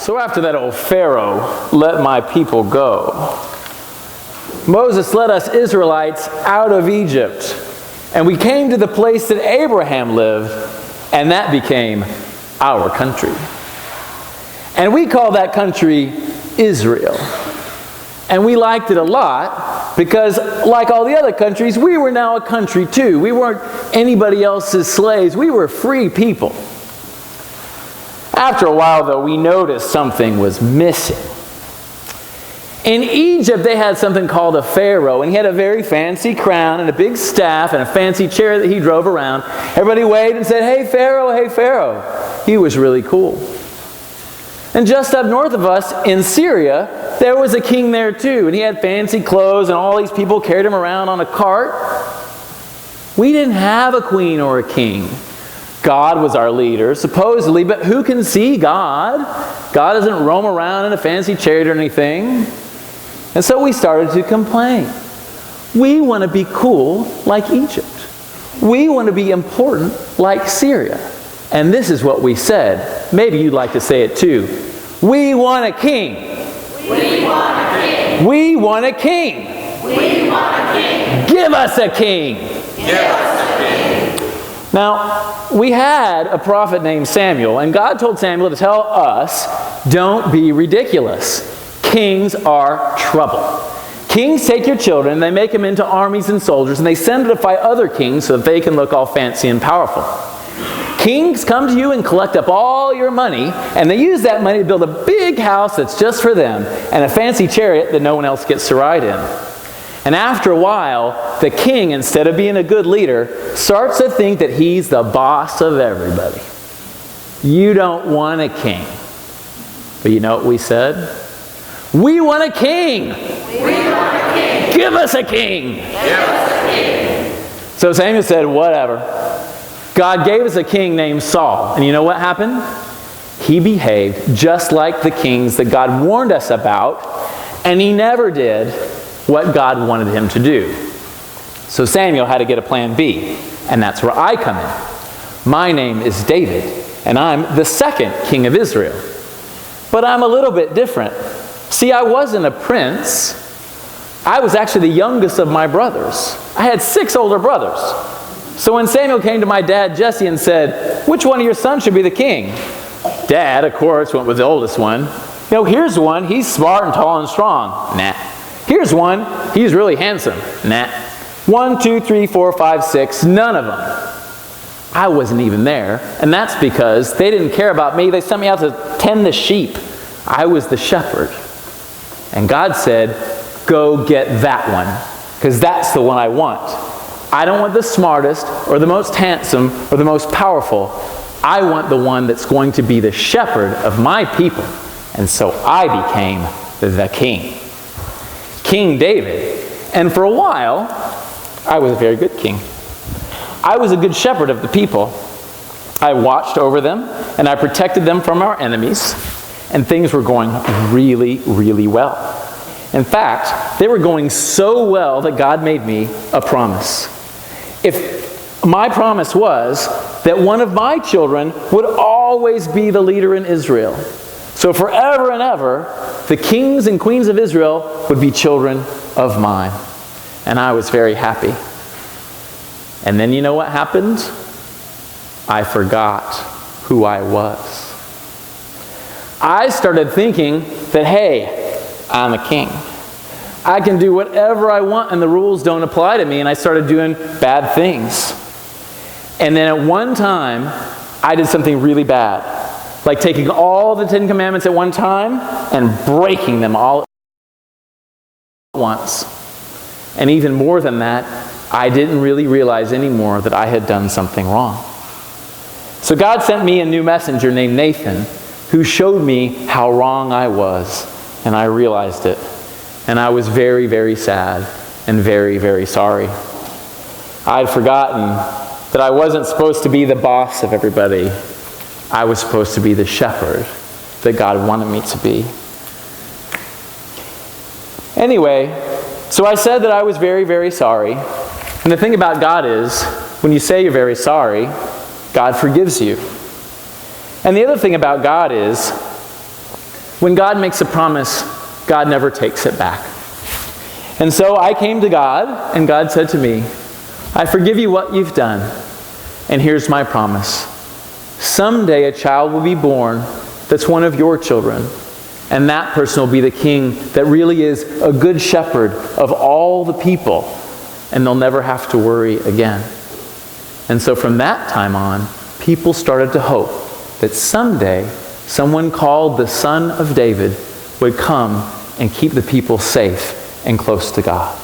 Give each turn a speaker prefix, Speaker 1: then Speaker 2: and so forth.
Speaker 1: So after that old Pharaoh let my people go, Moses led us Israelites out of Egypt, and we came to the place that Abraham lived, and that became our country. And we call that country Israel. And we liked it a lot because, like all the other countries, we were now a country too. We weren't anybody else's slaves. We were free people. After a while, though, we noticed something was missing. In Egypt, they had something called a pharaoh, and he had a very fancy crown and a big staff and a fancy chair that he drove around. Everybody waved and said, "Hey, Pharaoh, hey, Pharaoh." He was really cool. And just up north of us in Syria, there was a king there too, and he had fancy clothes, and all these people carried him around on a cart. We didn't have a queen or a king. God was our leader, supposedly, but who can see God? God doesn't roam around in a fancy chariot or anything. And so we started to complain. We want to be cool like Egypt. We want to be important like Syria. And this is what we said. Maybe you'd like to say it too. We want a king.
Speaker 2: We want a king.
Speaker 1: We want a king.
Speaker 2: We want a king.
Speaker 1: Give us a king.
Speaker 2: Give us a king.
Speaker 1: Now, we had a prophet named Samuel, and God told Samuel to tell us, don't be ridiculous. Kings are trouble. Kings take your children, and they make them into armies and soldiers, and they send them to fight other kings so that they can look all fancy and powerful. Kings come to you and collect up all your money, and they use that money to build a big house that's just for them, and a fancy chariot that no one else gets to ride in. And after a while, the king, instead of being a good leader, starts to think that he's the boss of everybody. You don't want a king. But you know what we said? We want a king.
Speaker 2: We want a king.
Speaker 1: Give us a king.
Speaker 2: Give us a king.
Speaker 1: So Samuel said, whatever. God gave us a king named Saul. And you know what happened? He behaved just like the kings that God warned us about, and he never did what God wanted him to do. So Samuel had to get a plan B, and that's where I come in. My name is David, and I'm the second king of Israel. But I'm a little bit different. See, I wasn't a prince. I was actually the youngest of my brothers. I had 6 older brothers. So when Samuel came to my dad Jesse and said, which one of your sons should be the king? Dad, of course, went with the oldest one. You know, here's one, he's smart and tall and strong. Nah. Here's one, he's really handsome. Nah. 1, 2, 3, 4, 5, 6, none of them. I wasn't even there, and that's because they didn't care about me. They sent me out to tend the sheep. I was the shepherd. And God said, go get that one, because that's the one I want. I don't want the smartest or the most handsome or the most powerful. I want the one that's going to be the shepherd of my people. And so I became the king. King David. And for a while, I was a very good king. I was a good shepherd of the people. I watched over them, and I protected them from our enemies, and things were going really, really well. In fact, they were going so well that God made me a promise. If my promise was that one of my children would always be the leader in Israel. So forever and ever, the kings and queens of Israel would be children of mine. And I was very happy. And then you know what happened? I forgot who I was. I started thinking that, hey, I'm a king. I can do whatever I want and the rules don't apply to me, and I started doing bad things. And then at one time, I did something really bad. Like taking all the 10 Commandments at one time and breaking them all at once. And even more than that, I didn't really realize anymore that I had done something wrong. So God sent me a new messenger named Nathan, who showed me how wrong I was, and I realized it. And I was very, very sad and very, very sorry. I'd forgotten that I wasn't supposed to be the boss of everybody. I was supposed to be the shepherd that God wanted me to be. Anyway, so I said that I was very, very sorry. And the thing about God is, when you say you're very sorry, God forgives you. And the other thing about God is, When God makes a promise, God never takes it back. And so I came to God, and God said to me, I forgive you what you've done, and here's my promise. Someday a child will be born that's one of your children, and that person will be the king that really is a good shepherd of all the people, and they'll never have to worry again. And so from that time on, people started to hope that someday someone called the Son of David would come and keep the people safe and close to God.